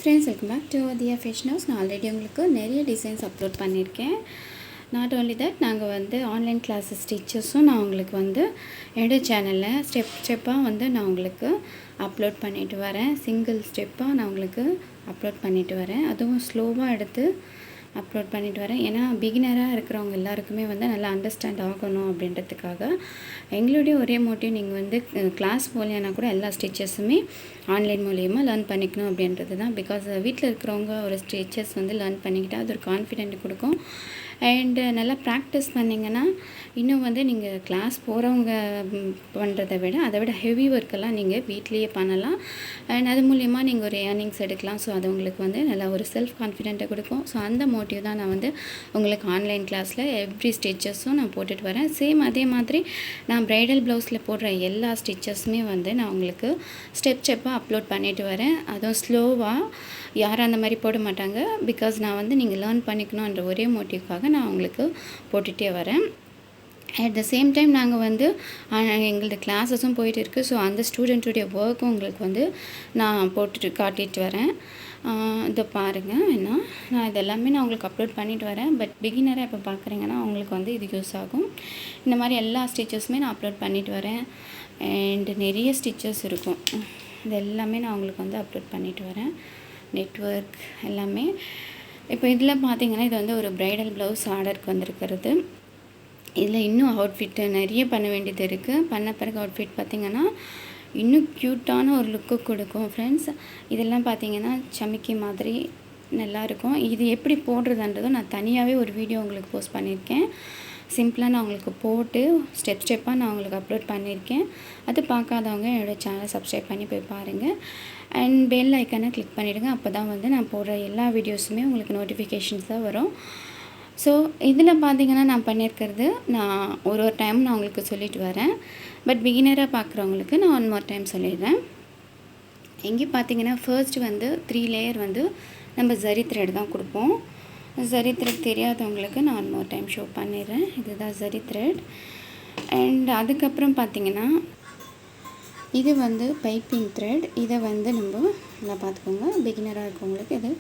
Friends, welcome back to Diya fashion house. நான் already உங்களுக்கு நிறைய டிசைன்ஸ் அப்லோட் பண்ணியிருக்கேன். நாட் ஓன்லி தட், நாங்கள் வந்து ஆன்லைன் கிளாஸஸ் டீச்சர்ஸும் நான் உங்களுக்கு வந்து என்னோடய சேனலில் ஸ்டெப்பாக நான் உங்களுக்கு அப்லோட் பண்ணிட்டு வரேன். சிங்கிள் ஸ்டெப்பாக நான் உங்களுக்கு அப்லோட் பண்ணிட்டு வரேன். அதுவும் ஸ்லோவாக எடுத்து அப்லோட் பண்ணிட்டு வரேன். ஏன்னா பிகினராக இருக்கிறவங்க எல்லாருக்குமே நல்லா அண்டர்ஸ்டாண்ட் ஆகணும் அப்படின்றதுக்காக. எங்களுடைய ஒரே மோட்டிவ், நீங்கள் வந்து கிளாஸ் போகலைன்னா கூட எல்லா ஸ்டிச்சஸுமே ஆன்லைன் மூலியமாக லேர்ன் பண்ணிக்கணும் அப்படின்றது தான். பிகாஸ் வீட்டில் இருக்கிறவங்க ஒரு ஸ்டிச்சஸ் லேர்ன் பண்ணிக்கிட்டால் அது ஒரு கான்ஃபிடென்ட் கொடுக்கும். அண்டு நல்லா ப்ராக்டிஸ் பண்ணிங்கன்னா இன்னும் நீங்கள் கிளாஸ் போகிறவங்க பண்ணுறதை விட அதை விட ஹெவி ஒர்க்கெல்லாம் நீங்கள் வீட்லேயே பண்ணலாம். அண்ட் அது மூலிமா நீங்கள் ஒரு ஏர்னிங்ஸ் எடுக்கலாம். ஸோ அது உங்களுக்கு நல்லா ஒரு செல்ஃப் கான்ஃபிடென்ட்டை கொடுக்கும். ஸோ அந்த மோட்டிவ் தான் நான் உங்களுக்கு ஆன்லைன் கிளாஸில் எவ்ரி ஸ்டிச்சஸும் நான் போட்டுட்டு வரேன். சேம் அதே மாதிரி நான் ப்ரைடல் ப்ளவுஸில் போடுற எல்லா ஸ்டிச்சஸுமே நான் உங்களுக்கு ஸ்டெப்பாக அப்லோட் பண்ணிட்டு வரேன். அதுவும் ஸ்லோவாக, யாரும் அந்த மாதிரி போட மாட்டாங்க. பிகாஸ் நான் நீங்கள் லேர்ன் பண்ணிக்கணுன்ற ஒரே மோட்டிவ்க்காக நான் உங்களுக்கு போட்டுகிட்டே வரேன். அட் த சேம் டைம் நாங்கள் எங்களோட கிளாஸஸும் போயிட்டு இருக்குது. ஸோ அந்த ஸ்டூடெண்ட்டுடைய ஒர்க்கும் உங்களுக்கு நான் போட்டுட்டு காட்டிட்டு வரேன். இதை பாருங்கள். ஏன்னா நான் இதெல்லாமே நான் உங்களுக்கு அப்லோட் பண்ணிட்டு வரேன். பட் பிகினராக இப்போ பார்க்குறீங்கன்னா அவங்களுக்கு இது யூஸ் ஆகும். இந்த மாதிரி எல்லா ஸ்டிச்சஸுமே நான் அப்லோட் பண்ணிட்டு வரேன். அண்டு நிறைய ஸ்டிச்சஸ் இருக்கும். இது எல்லாமே நான் உங்களுக்கு அப்லோட் பண்ணிட்டு வரேன். நெட்வொர்க் எல்லாமே. இப்போ இதில் பார்த்தீங்கன்னா இது ஒரு ப்ரைடல் ப்ளவுஸ் ஆர்டருக்கு வந்திருக்கிறது. இதில் இன்னும் அவுட்ஃபிட்டு நிறைய பண்ண வேண்டியது இருக்குது. பண்ண பிறகு அவுட்ஃபிட் பார்த்திங்கன்னா இன்னும் க்யூட்டான ஒரு லுக்கு கொடுக்கும் ஃப்ரெண்ட்ஸ். இதெல்லாம் பார்த்திங்கன்னா சமிக்கி மாதிரி நல்லாயிருக்கும். இது எப்படி போடுறதுன்றதும் நான் தனியாகவே ஒரு வீடியோ உங்களுக்கு போஸ்ட் பண்ணியிருக்கேன். சிம்பிளாக நான் உங்களுக்கு போட்டு ஸ்டெப்பாக நான் உங்களுக்கு அப்லோட் பண்ணியிருக்கேன். அது பார்க்காதவங்க என்னோடய சேனலை சப்ஸ்கிரைப் பண்ணி போய் பாருங்கள். அண்ட் பெல் ஐக்கானை கிளிக் பண்ணிவிடுங்க. அப்போ தான் நான் போடுற எல்லா வீடியோஸுமே உங்களுக்கு நோட்டிஃபிகேஷன்ஸ் தான் வரும். ஸோ இதில் பார்த்திங்கன்னா நான் பண்ணியிருக்கிறது, நான் ஒரு டைம் நான் உங்களுக்கு சொல்லிட்டு வரேன். பட் பிகினராக பார்க்குறவங்களுக்கு நான் ஒன் மோர் டைம் சொல்லிடுறேன். எங்கே பார்த்திங்கன்னா ஃபர்ஸ்ட்டு 3 லேயர் நம்ம ஜரி த்ரெட் தான் கொடுப்போம். ஜரி த்ரெட் தெரியாதவங்களுக்கு நான் ஒன் மோர் டைம் ஷோ பண்ணிடுறேன். இதுதான் ஜரி த்ரெட். அண்ட் அதுக்கப்புறம் பார்த்திங்கன்னா இது பைப்பிங் த்ரெட். இதை நம்ம நல்லா பார்த்துக்கோங்க. பிகினராக இருக்கவங்களுக்கு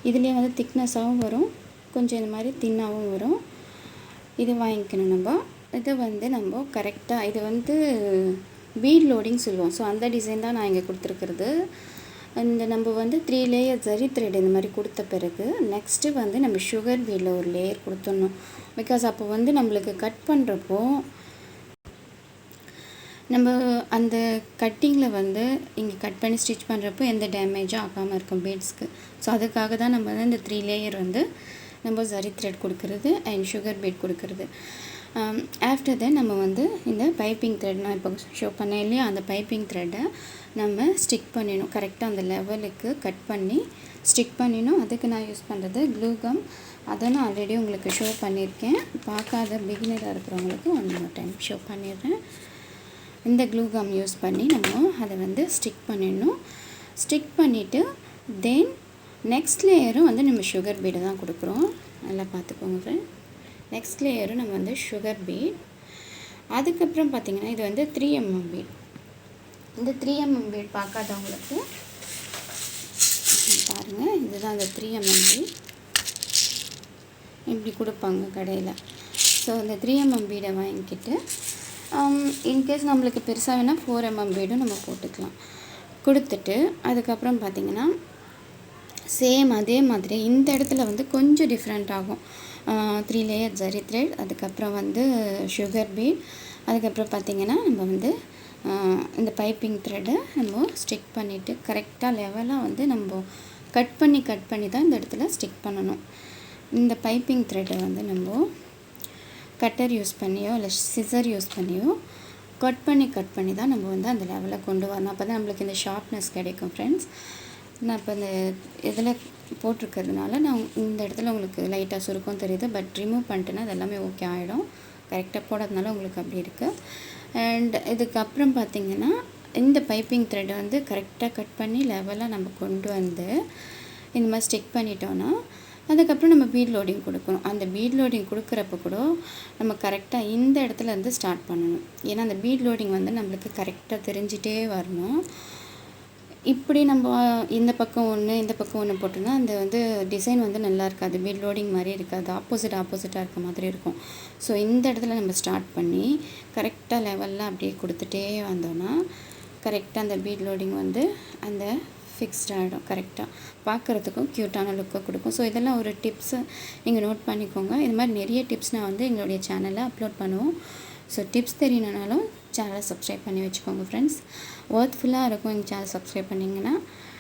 இதுலேயே திக்னஸாகவும் வரும், கொஞ்சம் இந்த மாதிரி தின்னாகவும் வரும். இது வாங்கிக்கணும். இதை நம்ம கரெக்டாக இது பீட் லோடிங் சொல்லுவோம். ஸோ அந்த டிசைன் தான் நான் இங்கே கொடுத்துருக்குறது. இந்த நம்ம 3 லேயர் ஜரி த்ரெட் இந்த மாதிரி கொடுத்த பிறகு நெக்ஸ்ட்டு நம்ம சுகர் பீடில் ஒரு லேயர் கொடுத்துடணும். பிகாஸ் அப்போ நம்மளுக்கு கட் பண்ணுறப்போ நம்ம அந்த கட்டிங்கில் இங்கே கட் பண்ணி ஸ்டிச் பண்ணுறப்போ எந்த டேமேஜும் ஆகாமல் இருக்கும் பீட்ஸ்க்கு. ஸோ அதுக்காக தான் நம்ம இந்த 3 லேயர் நம்ம ஜரி த்ரெட் கொடுக்குறது அண்ட் சுகர் பீட் கொடுக்குறது. ஆஃப்டர் தென் நம்ம இந்த பைப்பிங் த்ரெட் நான் இப்போ ஷோ பண்ணேன் இல்லையா, அந்த பைப்பிங் த்ரெட்டை நம்ம ஸ்டிக் பண்ணிடணும். கரெக்டாக அந்த லெவலுக்கு கட் பண்ணி ஸ்டிக் பண்ணிடணும். அதுக்கு நான் யூஸ் பண்ணுறது க்ளூ கம். அதை நான் ஆல்ரெடி உங்களுக்கு ஷோ பண்ணியிருக்கேன். பார்க்காத பிகினராக இருக்கிறவங்களுக்கு ஒன் மோர் டைம் ஷோ பண்ணிடுறேன். இந்த க்ளூ கம் யூஸ் பண்ணி நம்ம அதை ஸ்டிக் பண்ணிடணும். ஸ்டிக் பண்ணிவிட்டு தென் நெக்ஸ்ட் லேயரும் நம்ம சுகர் பீடை தான் கொடுக்குறோம். நல்லா பார்த்துக்கோங்க ஃப்ரெண்ட். நெக்ஸ்ட் லேயரும் நம்ம சுகர் பீட். அதுக்கப்புறம் பார்த்திங்கன்னா இது 3mm பீட். இந்த 3mm பீட் பார்க்காதவங்களுக்கு பாருங்கள். இதுதான் அந்த 3mm பீட். இப்படி கொடுப்பாங்க கடையில். ஸோ இந்த 3mm பீடை வாங்கிக்கிட்டு இன்கேஸ் நம்மளுக்கு பெருசாக வேணால் 4mm பீடும் நம்ம போட்டுக்கலாம். கொடுத்துட்டு அதுக்கப்புறம் பார்த்திங்கன்னா சேம் அதே மாதிரி இந்த இடத்துல கொஞ்சம் டிஃப்ரெண்ட் ஆகும். 3 லேயர் ஜரி த்ரெட், அதுக்கப்புறம் சுகர் பீட், அதுக்கப்புறம் பார்த்திங்கன்னா நம்ம இந்த பைப்பிங் த்ரெட்டை நம்ம ஸ்டிக் பண்ணிவிட்டு கரெக்டாக லெவலாக நம்ம கட் பண்ணி தான் இந்த இடத்துல ஸ்டிக் பண்ணணும். இந்த பைப்பிங் த்ரெட்டை நம்ம கட்டர் யூஸ் பண்ணியோ இல்லை சிசர் யூஸ் பண்ணியோ கட் பண்ணி தான் நம்ம அந்த லெவலில் கொண்டு வரணும். அப்போ தான் நம்மளுக்கு இந்த ஷார்ப்னஸ் கிடைக்கும் ஃப்ரெண்ட்ஸ். நான் இப்போ இந்த இதில் போட்டிருக்கிறதுனால நான் இந்த இடத்துல உங்களுக்கு லைட்டாக சுருக்கம் தெரியுது. பட் ரிமூவ் பண்ணிட்டேன்னா அது எல்லாமே ஓகே ஆகிடும். கரெக்டாக போடுறதுனால உங்களுக்கு அப்படி இருக்குது. அண்ட் இதுக்கப்புறம் பார்த்திங்கன்னா இந்த பைப்பிங் த்ரெட்டை கரெக்டாக கட் பண்ணி லெவலாக நம்ம கொண்டு இந்த மாதிரி ஸ்டிக் பண்ணிட்டோன்னா அதுக்கப்புறம் நம்ம பீட் லோடிங் கொடுக்கணும். அந்த பீட் லோடிங் கொடுக்குறப்ப கூட நம்ம கரெக்டாக இந்த இடத்துல ஸ்டார்ட் பண்ணணும். ஏன்னா அந்த பீட் லோடிங் நம்மளுக்கு கரெக்டாக தெரிஞ்சிட்டே வரணும். இப்படி நம்ம இந்த பக்கம் ஒன்று இந்த பக்கம் ஒன்று போட்டோம்னா அந்த வந்து டிசைன் வந்து நல்லா இருக்காது, பீட் லோடிங் மாதிரி இருக்காது, ஆப்போசிட்டாக இருக்க மாதிரி இருக்கும். ஸோ இந்த இடத்துல நம்ம ஸ்டார்ட் பண்ணி கரெக்டாக லெவலில் அப்படியே கொடுத்துட்டே வந்தோன்னா கரெக்டாக அந்த பீட் லோடிங் வந்து அந்த ஃபிக்ஸ்ட் ஆகிடும். கரெக்டாக பார்க்குறதுக்கும் க்யூட்டான லுக்கை கொடுக்கும். ஸோ இதெல்லாம் ஒரு டிப்ஸு நீங்கள் நோட் பண்ணிக்கோங்க. இது மாதிரி நிறைய டிப்ஸ் நான் வந்து எங்களுடைய சேனலில் அப்லோட் பண்ணுவோம். ஸோ டிப்ஸ் தெரியணுனாலும் சேனலை சப்ஸ்கிரைப் பண்ணி வச்சுக்கோங்க ஃப்ரெண்ட்ஸ். ஒர்த்ஃபுல்லாக இருக்கும் எங்கள் சேனல் சப்ஸ்கிரைப் பண்ணிங்கன்னா.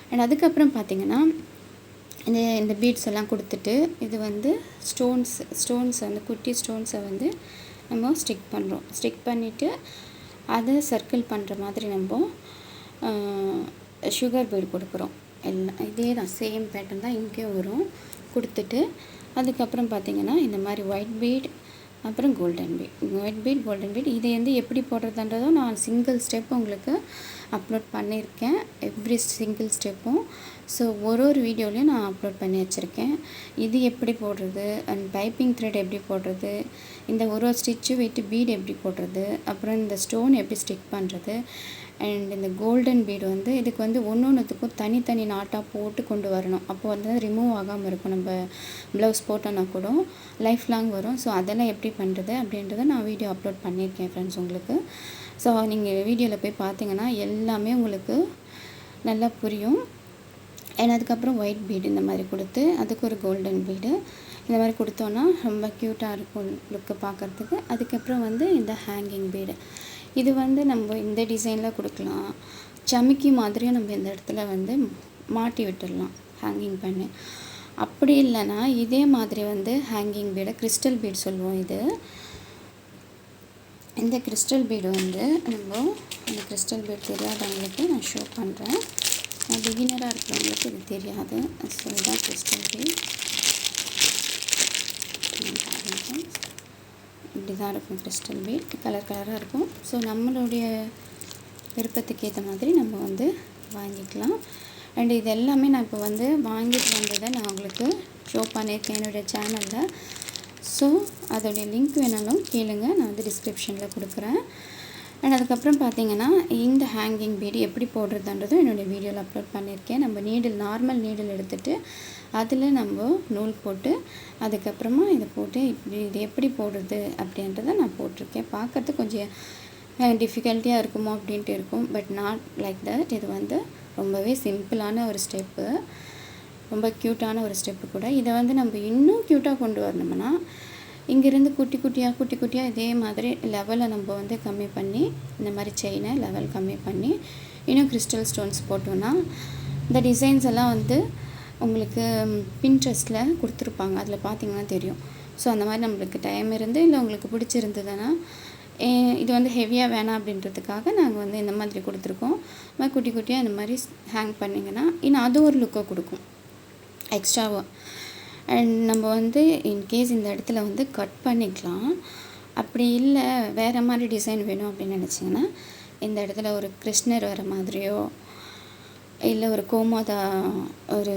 அண்ட் அதுக்கப்புறம் பார்த்திங்கன்னா இந்த பீட்ஸ் எல்லாம் கொடுத்துட்டு இது வந்து ஸ்டோன்ஸ் வந்து குட்டி ஸ்டோன்ஸை வந்து நம்ம ஸ்டிக் பண்ணிவிட்டு அதை சர்க்கிள் பண்ணுற மாதிரி நம்ம சுகர் பீட் கொடுக்குறோம். எல்லாம் இதே தான், சேம் பேட்டர்ன் தான் இங்கேயும் வரும். கொடுத்துட்டு அதுக்கப்புறம் பார்த்திங்கன்னா இந்த மாதிரி ஒயிட் பீட் அப்புறம் கோல்டன் பீட் இதை வந்து எப்படி போடுறதுன்றதும் நான் சிங்கிள் ஸ்டெப் உங்களுக்கு அப்லோட் பண்ணியிருக்கேன், எவ்ரி சிங்கிள் ஸ்டெப்பும். ஸோ ஒரு வீடியோலையும் நான் அப்லோட் பண்ணி வச்சுருக்கேன். இது எப்படி போடுறது அண்ட் பைப்பிங் த்ரெட் எப்படி போடுறது, இந்த ஒரு ஸ்டிச்சு விட்டு பீட் எப்படி போடுறது, அப்புறம் இந்த ஸ்டோன் எப்படி ஸ்டிக் பண்ணுறது, அண்ட் இந்த கோல்டன் பீடு வந்து இதுக்கு வந்து ஒன்றுத்துக்கும் தனித்தனி நாட்டாக போட்டு கொண்டு வரணும். அப்போ வந்து ரிமூவ் ஆகாமல் இருக்கும். நம்ம ப்ளவுஸ் போட்டோன்னா கூட லைஃப் லாங் வரும். ஸோ அதெல்லாம் எப்படி பண்ணுறது அப்படின்றத நான் வீடியோ அப்லோட் பண்ணியிருக்கேன் ஃப்ரெண்ட்ஸ் உங்களுக்கு. ஸோ நீங்கள் வீடியோவில் போய் பார்த்தீங்கன்னா எல்லாமே உங்களுக்கு நல்லா புரியும். அண்ட் அதுக்கப்புறம் ஒயிட் பீடு இந்த மாதிரி கொடுத்து அதுக்கு ஒரு கோல்டன் பீடு இந்த மாதிரி கொடுத்தோன்னா ரொம்ப க்யூட்டாக இருக்கும் லுக்கு பார்க்குறதுக்கு. அதுக்கப்புறம் வந்து இந்த ஹேங்கிங் பீடு, இது வந்து நம்ம இந்த டிசைனில் கொடுக்கலாம், சமிக்கி மாதிரியும் நம்ம இந்த இடத்துல வந்து மாட்டி விட்டுடலாம் ஹேங்கிங் பண்ணி. அப்படி இல்லைன்னா இதே மாதிரி வந்து ஹேங்கிங் பீடை கிறிஸ்டல் பீட் சொல்லுவோம். இந்த கிறிஸ்டல் பீடு வந்து நம்ம இந்த கிறிஸ்டல் பீட் தெரியாதவங்களுக்கு நான் ஷோ பண்ணுறேன். பிகினராக இருக்கிறவங்களுக்கு இது தெரியாது. ஸோ இதான் கிறிஸ்டல் பீட். இப்படி தான் இருக்கும் கிறிஸ்டல் பீட், கலராக இருக்கும். ஸோ நம்மளுடைய விருப்பத்துக்கு ஏற்ற மாதிரி நம்ம வந்து வாங்கிக்கலாம். அண்ட் இது எல்லாமே நான் இப்போ வந்து வாங்கிட்டு வந்ததை நான் உங்களுக்கு ஷோ பண்ணியிருக்கேன் என்னுடைய சேனலில். ஸோ அதோடைய லிங்க் வேணாலும் கேளுங்க, நான் வந்து டிஸ்கிரிப்ஷனில் கொடுக்குறேன். அண்ட் அதுக்கப்புறம் பார்த்திங்கன்னா இந்த ஹேங்கிங் பீடு எப்படி போடுறதுன்றதும் என்னுடைய வீடியோவில் அப்லோட் பண்ணியிருக்கேன். நம்ம நார்மல் நீடில் எடுத்துகிட்டு அதில் நம்ம நூல் போட்டு அதுக்கப்புறமா இதை போட்டு இது எப்படி போடுறது அப்படின்றத நான் போட்டிருக்கேன். பார்க்குறது கொஞ்சம் டிஃபிகல்ட்டியாக இருக்குமோ அப்படின்ட்டு இருக்கும், பட் நாட் லைக் தட். இது வந்து ரொம்பவே சிம்பிளான ஒரு ஸ்டெப்பு, ரொம்ப க்யூட்டான ஒரு ஸ்டெப்பு கூட. இதை வந்து நம்ம இன்னும் க்யூட்டாக கொண்டு வரணும்னா இங்கேருந்து குட்டி குட்டியாக இதே மாதிரி லெவலை நம்ம வந்து கம்மி பண்ணி இந்த மாதிரி செயினை லெவல் கம்மி பண்ணி இன்னும் கிறிஸ்டல் ஸ்டோன்ஸ் போட்டோன்னா இந்த டிசைன்ஸ் எல்லாம் வந்து உங்களுக்கு பின்ட்ரெஸ்ட்டில் கொடுத்துருப்பாங்க, அதில் பார்த்திங்கன்னா தெரியும். ஸோ அந்த மாதிரி நம்மளுக்கு டைம் இருந்து இல்லை உங்களுக்கு பிடிச்சிருந்ததுன்னா இது வந்து ஹெவியாக வேணாம் அப்படின்றதுக்காக நாங்கள் வந்து இந்த மாதிரி கொடுத்துருக்கோம். குட்டியாக இந்த மாதிரி ஹேங் பண்ணிங்கன்னா இன்னும் அது ஒரு லுக்கை கொடுக்கும் எக்ஸ்ட்ராவாக. அண்ட் நம்ம வந்து இன்கேஸ் இந்த இடத்துல வந்து கட் பண்ணிக்கலாம். அப்படி இல்லை வேறு மாதிரி டிசைன் வேணும் அப்படின்னு நினச்சிங்கன்னா இந்த இடத்துல ஒரு கிருஷ்ணர் வர மாதிரியோ இல்லை ஒரு கோமாதா ஒரு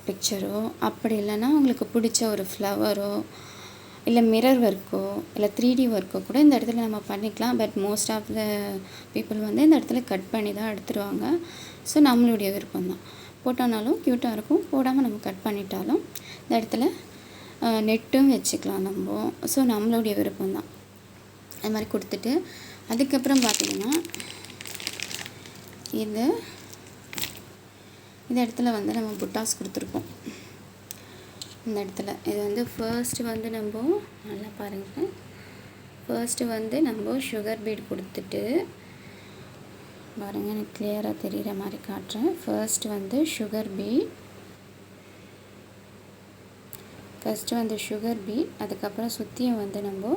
பிக்சரோ, அப்படி இல்லைன்னா உங்களுக்கு பிடிச்ச ஒரு ஃப்ளவரோ இல்லை மிரர் ஒர்க்கோ இல்லை 3D ஒர்க்கோ கூட இந்த இடத்துல நம்ம பண்ணிக்கலாம். But most of the people வந்து இந்த இடத்துல கட் பண்ணி தான் எடுத்துருவாங்க. ஸோ நம்மளுடைய விருப்பம் தான். போட்டோனாலும் க்யூட்டாக இருக்கும், போடாமல் நம்ம கட் பண்ணிட்டாலும் இந்த இடத்துல நெட்டும் வச்சுக்கலாம் நம்ம. ஸோ நம்மளுடைய விருப்பம் தான். அது மாதிரி கொடுத்துட்டு அதுக்கப்புறம் பார்த்திங்கன்னா இந்த இடத்துல வந்து நம்ம புட்டாஸ் கொடுத்துருக்கோம். இந்த இடத்துல இது வந்து ஃபர்ஸ்ட்டு வந்து நம்ம நல்லா பாருங்கள், ஃபர்ஸ்ட்டு வந்து நம்ம சுகர் பீட் கொடுத்துட்டு பாருங்கள், எனக்கு கிளியராக தெரிகிற மாதிரி காட்டுறேன். ஃபர்ஸ்ட்டு வந்து சுகர் பீட் அதுக்கப்புறம் சுற்றியும் வந்து நம்ம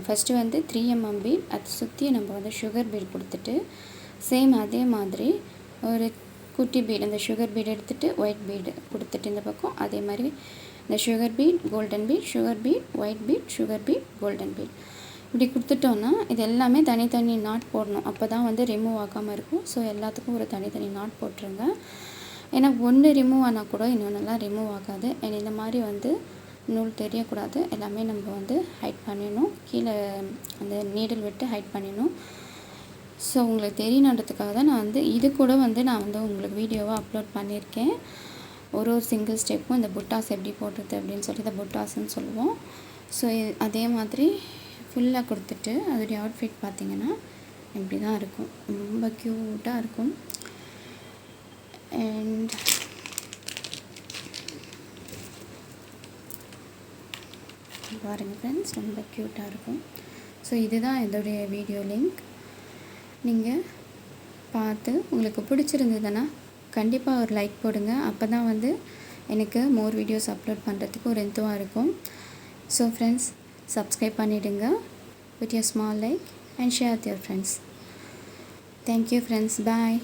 ஃபஸ்ட்டு வந்து 3mm பீட், அது சுற்றியும் நம்ம வந்து சுகர் பீட் கொடுத்துட்டு சேம் அதே மாதிரி ஒரு குட்டி பீட், அந்த சுகர் பீட் எடுத்துகிட்டு ஒயிட் பீடு கொடுத்துட்டு இந்த பக்கம் அதே மாதிரி இந்த sugar bead, golden bead, sugar bead, white bead, sugar bead, golden bead இப்படி கொடுத்துட்டோன்னா இது எல்லாமே தனித்தனி நாட் போடணும். அப்போ தான் வந்து ரிமூவ் ஆகாமல் இருக்கும். ஸோ எல்லாத்துக்கும் ஒரு தனித்தனி நாட் போட்டுருங்க. ஏன்னா ஒன்று ரிமூவ் ஆனால் கூட இன்னொன்னெல்லாம் ரிமூவ் ஆகாது. அண்ட் இந்த மாதிரி வந்து நூல் தெரியக்கூடாது, எல்லாமே நம்ம வந்து ஹைட் பண்ணிடணும், கீழே அந்த நீடில் விட்டு ஹைட் பண்ணிடணும். ஸோ உங்களுக்கு தெரியணுன்றதுக்காக தான் நான் வந்து இது கூட வந்து நான் வந்து உங்களுக்கு வீடியோவாக அப்லோட் பண்ணியிருக்கேன். ஒரு சிங்கிள் ஸ்டெப்பும் இந்த புட்டாஸ் எப்படி போடுறது அப்படின்னு சொல்லி இந்த புட்டாஸ்ன்னு சொல்லுவோம். ஸோ அதே மாதிரி ஃபுல்லாக கொடுத்துட்டு அதோடைய அவுட்ஃபிட் பார்த்திங்கன்னா இப்படி தான் இருக்கும். ரொம்ப க்யூட்டாக இருக்கும். அண்ட் பாருங்கள் ஃப்ரெண்ட்ஸ், ரொம்ப க்யூட்டாக இருக்கும். ஸோ இதுதான் இதோடைய வீடியோ லிங்க். நீங்கள் பார்த்து உங்களுக்கு பிடிச்சிருந்ததுன்னா கண்டிப்பாக ஒரு லைக் போடுங்க. அப்போ தான் வந்து எனக்கு மோர் வீடியோஸ் அப்லோட் பண்ணுறதுக்கு ஒரு இதுவாக இருக்கும். ஸோ ஃப்ரெண்ட்ஸ், சப்ஸ்கிரைப் பண்ணிவிடுங்க with your small like and share with your friends. Thank you friends. Bye.